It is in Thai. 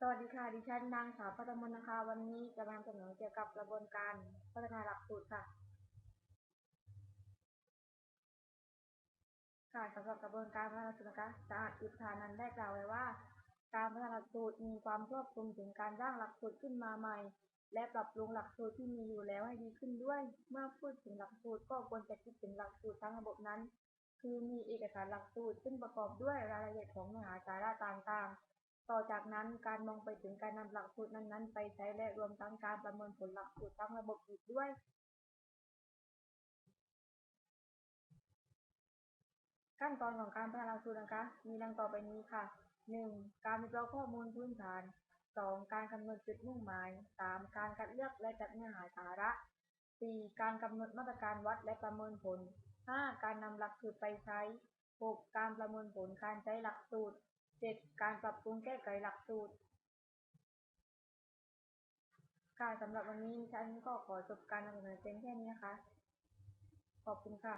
สวัสดีค่ะดิฉันนางสาวพัฒมนนะคะ วันนี้จะมานำเสนอเกี่ยวกับกระบวนการพัฒนาหลักสูตรค่ะสำหรับกระบวนการพัฒนาหลักสูตรนะคะสหอิทธานันท์ได้กล่าวไว้ว่าการพัฒนาหลักสูตรมีความครอบคลุมถึงการร่างหลักสูตรขึ้นมาใหม่และปรับปรุงหลักสูตรที่มีอยู่แล้วให้ดีขึ้นด้วยเมื่อพูดถึงหลักสูตรก็ควรจะคิดถึงหลักสูตรทั้งระบบนั้นคือมีเอกสารหลักสูตรซึ่งประกอบด้วยรายละเอียดของเนื้อหาสาระต่างๆต่อจากนั้นการมองไปถึงการนำหลักสูตรนั้นๆไปใช้และรวมทั้งการประเมินผลหลักสูตรทั้งระบบอีกด้วย ขั้นตอนของการพัฒนาหลักสูตรนะคะมีดังต่อไปนี้ค่ะ1การวิเคราะห์ข้อมูลพื้นฐาน2การกำหนดจุดมุ่งหมาย3การคัดเลือกและจัดเนื้อหาสาระ4การกำหนดมาตรการวัดและประเมินผล5การนำหลักสูตรไปใช้6การประเมินผลการใช้หลักสูตร7การปรับปรุงแก้ไขหลักสูตรสำหรับวันนี้ฉันก็ขอจบการนำเสนอเพียงแค่นี้นะคะขอบคุณค่ะ